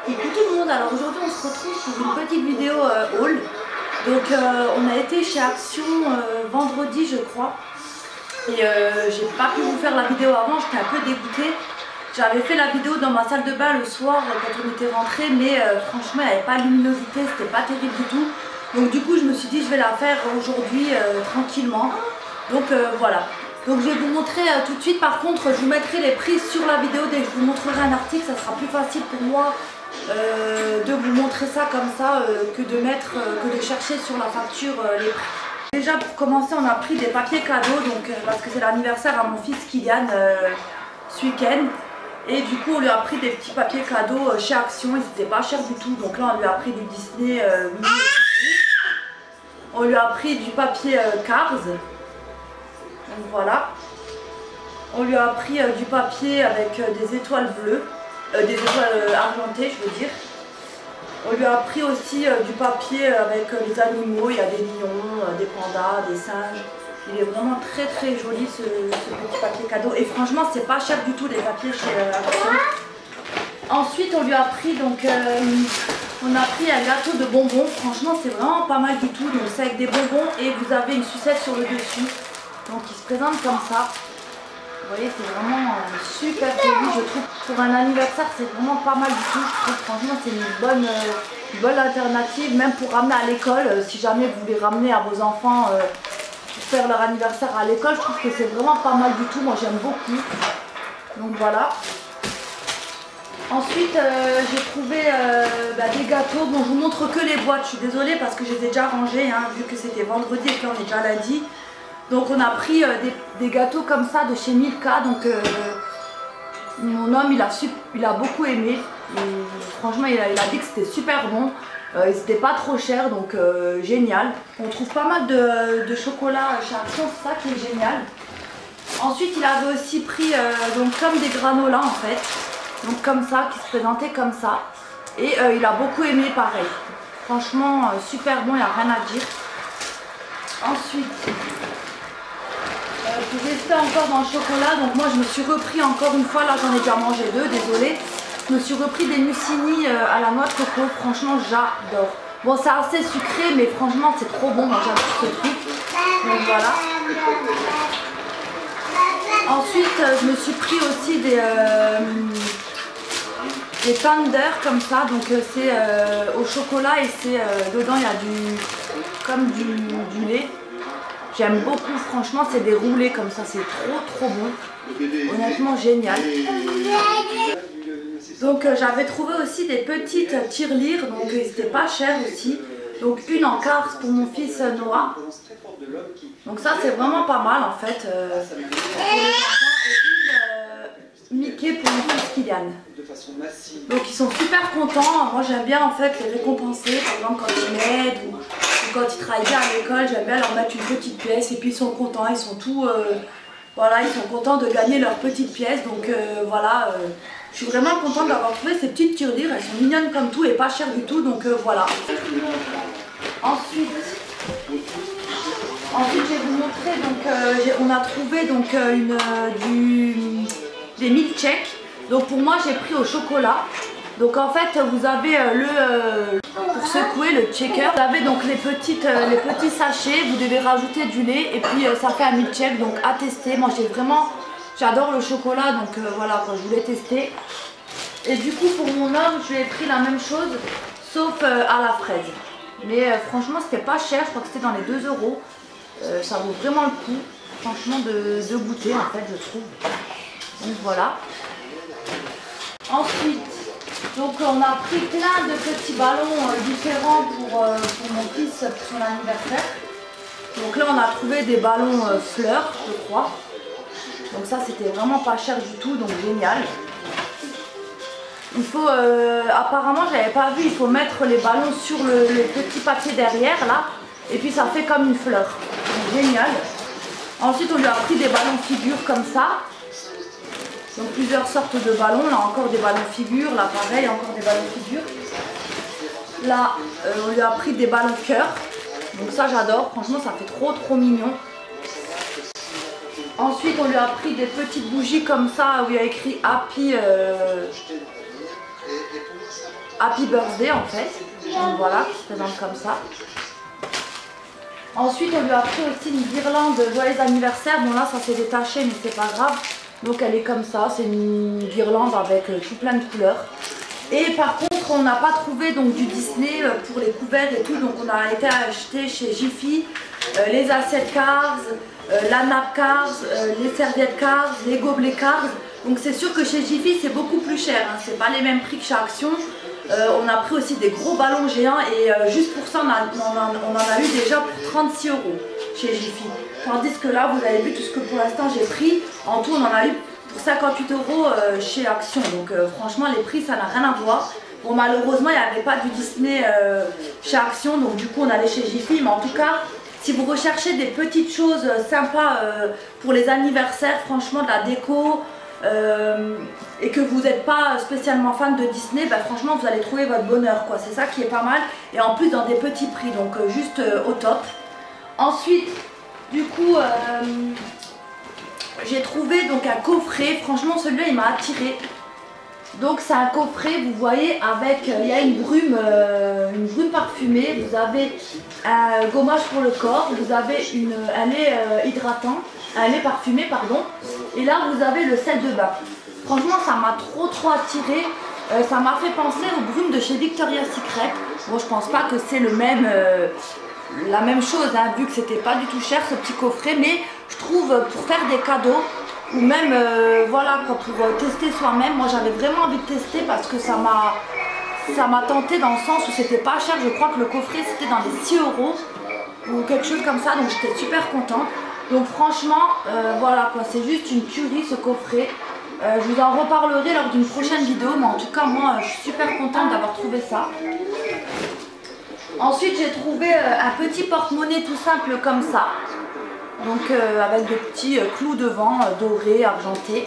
Coucou tout le monde, alors aujourd'hui on se retrouve pour une petite vidéo haul. Donc on a été chez Action vendredi je crois. Et j'ai pas pu vous faire la vidéo avant, j'étais un peu dégoûtée. J'avais fait la vidéo dans ma salle de bain le soir quand on était rentré, mais franchement il n'y avait pas de luminosité, c'était pas terrible du tout. Donc du coup je me suis dit je vais la faire aujourd'hui tranquillement. Donc voilà. Donc je vais vous montrer tout de suite, par contre je vous mettrai les prix sur la vidéo dès que je vous montrerai un article, ça sera plus facile pour moi de vous montrer ça comme ça que de chercher sur la facture les prix. Déjà pour commencer on a pris des papiers cadeaux donc, parce que c'est l'anniversaire à mon fils Kylian ce week-end. Et du coup on lui a pris des petits papiers cadeaux chez Action, ils n'étaient pas chers du tout. Donc là on lui a pris du Disney Mini. On lui a pris du papier Cars. Donc voilà. On lui a pris du papier avec des étoiles bleues. Des étoiles argentées je veux dire. On lui a pris aussi du papier avec les animaux, il y a des lions, des pandas, des singes. Il est vraiment très très joli ce petit papier cadeau et franchement c'est pas cher du tout les papiers chez Action. Ensuite on lui a pris donc on a pris un gâteau de bonbons, franchement c'est vraiment pas mal du tout. Donc c'est avec des bonbons et vous avez une sucette sur le dessus. Donc il se présente comme ça. Vous voyez, c'est vraiment super joli, je trouve. Pour un anniversaire, c'est vraiment pas mal du tout. Je trouve franchement, c'est une bonne alternative, même pour ramener à l'école. Si jamais vous voulez ramener à vos enfants pour faire leur anniversaire à l'école, je trouve que c'est vraiment pas mal du tout. Moi, j'aime beaucoup. Donc voilà. Ensuite, j'ai trouvé des gâteaux. Bon, je vous montre que les boîtes. Je suis désolée parce que je les ai déjà rangées, hein, vu que c'était vendredi et que là, on est déjà lundi. Donc on a pris des gâteaux comme ça de chez Milka. Donc mon homme il a beaucoup aimé. Et, franchement il a dit que c'était super bon. Ils n'étaient pas trop chers, donc génial. On trouve pas mal de chocolat chez Action, c'est ça qui est génial. Ensuite il avait aussi pris donc comme des granolas en fait. Donc comme ça, qui se présentaient comme ça. Et il a beaucoup aimé pareil. Franchement super bon, il n'y a rien à dire. Ensuite pour rester encore dans le chocolat, donc moi je me suis repris encore une fois, là j'en ai déjà mangé deux, désolée. Je me suis repris des muesli à la noix de coco, franchement j'adore. Bon c'est assez sucré mais franchement c'est trop bon, moi j'adore ce truc. Donc voilà. Ensuite je me suis pris aussi des Tender comme ça, donc c'est au chocolat et c'est dedans il y a comme du lait. J'aime beaucoup, franchement c'est des roulés comme ça, c'est trop bon, honnêtement génial. Donc j'avais trouvé aussi des petites tirelires, donc ils n'étaient pas chers aussi. Donc une en Cars pour mon fils Noah. Donc ça c'est vraiment pas mal en fait. Pour les enfants, et une Mickey pour mon fils Kylian. Donc ils sont super contents, moi j'aime bien en fait les récompenser, par exemple quand ils m'aident ou quand ils travaillent bien à l'école, j'aime bien leur mettre une petite pièce et puis ils sont contents, ils sont tout, voilà, ils sont contents de gagner leur petite pièce. Donc voilà, je suis vraiment contente d'avoir trouvé ces petites tirelires, elles sont mignonnes comme tout et pas chères du tout, donc voilà. Ensuite je vais vous montrer, donc on a trouvé donc des milkshakes. Donc pour moi j'ai pris au chocolat. Donc en fait vous avez pour secouer le shaker, vous avez donc les petits sachets, vous devez rajouter du lait et puis ça fait un milkshake, donc à tester. Moi j'adore le chocolat, donc voilà, quand je voulais tester. Et du coup pour mon homme je lui ai pris la même chose sauf à la fraise. Mais franchement c'était pas cher, je crois que c'était dans les 2 €. Ça vaut vraiment le coup franchement de goûter en fait, je trouve. Donc voilà. Ensuite, donc on a pris plein de petits ballons différents pour mon fils pour son anniversaire. Donc là on a trouvé des ballons fleurs je crois. Donc ça c'était vraiment pas cher du tout, donc génial. Il faut, apparemment j'avais pas vu, il faut mettre les ballons sur le petit papier derrière là. Et puis ça fait comme une fleur. Donc génial. Ensuite on lui a pris des ballons figures comme ça. Donc plusieurs sortes de ballons, là encore des ballons figures, là pareil, encore des ballons figures. Là, on lui a pris des ballons cœur. Donc ça j'adore, franchement ça fait trop mignon. Ensuite on lui a pris des petites bougies comme ça où il y a écrit Happy Happy Birthday en fait. Donc voilà, qui se présente comme ça. Ensuite, on lui a pris aussi une guirlande joyeux anniversaire. Bon là, ça s'est détaché, mais c'est pas grave. Donc elle est comme ça, c'est une guirlande avec tout plein de couleurs. Et par contre, on n'a pas trouvé donc du Disney pour les couverts et tout. Donc on a été acheter chez Jiffy les assiettes Cars, la nappe Cars, les serviettes Cars, les gobelets Cars. Donc c'est sûr que chez Jiffy c'est beaucoup plus cher, hein. C'est pas les mêmes prix que chez Action. On a pris aussi des gros ballons géants et juste pour ça on en a eu déjà pour 36 € chez Jiffy. Tandis que là vous avez vu tout ce que pour l'instant j'ai pris. En tout on en a eu pour 58 € chez Action. Donc franchement les prix ça n'a rien à voir. Bon malheureusement il n'y avait pas du Disney chez Action, donc du coup on allait chez Jiffy. Mais en tout cas si vous recherchez des petites choses sympas pour les anniversaires, franchement de la déco, et que vous n'êtes pas spécialement fan de Disney, bah franchement vous allez trouver votre bonheur quoi. C'est ça qui est pas mal et en plus dans des petits prix, donc juste au top. Ensuite du coup j'ai trouvé donc un coffret, franchement celui-là il m'a attiré. Donc c'est un coffret, vous voyez, avec, il y a une brume parfumée, vous avez un gommage pour le corps, vous avez un lait hydratant, un lait parfumé pardon, et là vous avez le sel de bain. Franchement ça m'a trop attiré, ça m'a fait penser aux brumes de chez Victoria's Secret. Bon je pense pas que c'est la même chose, hein, vu que c'était pas du tout cher ce petit coffret, mais je trouve pour faire des cadeaux, ou même voilà quoi, pour tester soi-même, moi j'avais vraiment envie de tester parce que ça m'a tenté dans le sens où c'était pas cher. Je crois que le coffret c'était dans les 6 € ou quelque chose comme ça, donc j'étais super contente. Donc franchement voilà quoi, c'est juste une tuerie ce coffret. Je vous en reparlerai lors d'une prochaine vidéo, mais en tout cas moi je suis super contente d'avoir trouvé ça. Ensuite j'ai trouvé un petit porte-monnaie tout simple comme ça. Donc avec des petits clous devant, dorés, argentés.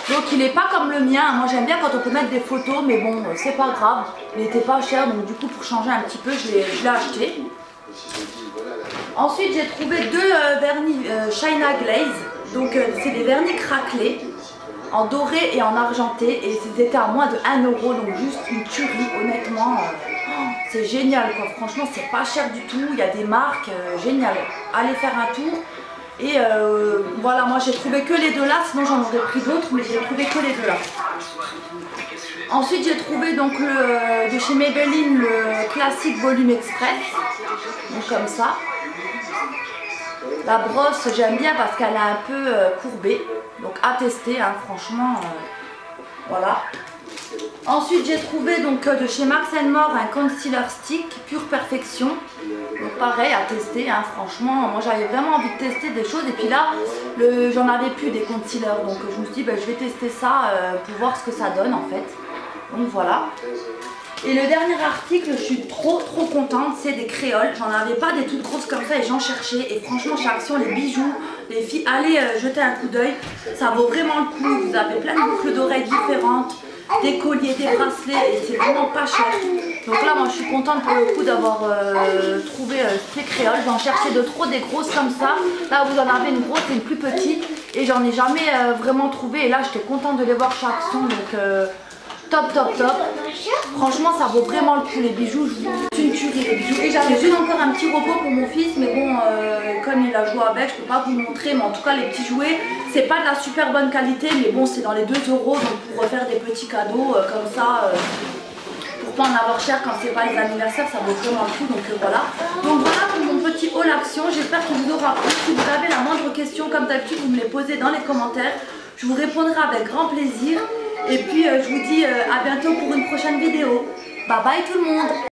Donc il n'est pas comme le mien, moi j'aime bien quand on peut mettre des photos, mais bon c'est pas grave. Il n'était pas cher, donc du coup pour changer un petit peu je l'ai acheté. Ensuite j'ai trouvé deux vernis China Glaze. Donc c'est des vernis craquelés en doré et en argenté, et c'était à moins de 1 €, donc juste une tuerie honnêtement. C'est génial quoi, franchement c'est pas cher du tout, il y a des marques géniales. Allez faire un tour. Et voilà, moi j'ai trouvé que les deux là, sinon j'en aurais pris d'autres, mais j'ai trouvé que les deux là. Ensuite j'ai trouvé donc de chez Maybelline le classique volume express, donc comme ça. La brosse j'aime bien parce qu'elle est un peu courbée, donc à tester hein, franchement voilà. Ensuite j'ai trouvé donc de chez Max & More un concealer stick pure perfection. Donc pareil à tester hein, franchement moi j'avais vraiment envie de tester des choses, et puis là j'en avais plus des concealers, donc je me suis dit bah, je vais tester ça pour voir ce que ça donne en fait. Donc voilà. Et le dernier article, je suis trop contente, c'est des créoles. J'en avais pas des toutes grosses comme ça et j'en cherchais, et franchement chez Action les bijoux, les filles, allez jeter un coup d'œil, ça vaut vraiment le coup. Vous avez plein de boucles d'oreilles différentes, des colliers, des bracelets, et c'est vraiment pas cher. Donc là moi je suis contente pour le coup d'avoir trouvé ces créoles. J'en cherchais de trop des grosses comme ça. Là vous en avez une grosse et une plus petite, et j'en ai jamais vraiment trouvé, et là j'étais contente de les voir chez Action, donc top. Franchement ça vaut vraiment le coup les bijoux, c'est une tuerie les bijoux. Et j'avais juste encore un petit robot pour mon fils, mais bon comme il a joué avec je peux pas vous le montrer, mais en tout cas les petits jouets c'est pas de la super bonne qualité, mais bon c'est dans les 2 €, donc pour refaire des petits cadeaux comme ça pour pas en avoir cher quand c'est pas les anniversaires, ça vaut vraiment le coup, donc voilà. Donc voilà pour mon petit haul Action, j'espère qu'il vous aura plu. Si vous avez la moindre question comme d'habitude vous me les posez dans les commentaires, je vous répondrai avec grand plaisir. Et puis je vous dis à bientôt pour une prochaine vidéo. Bye bye tout le monde.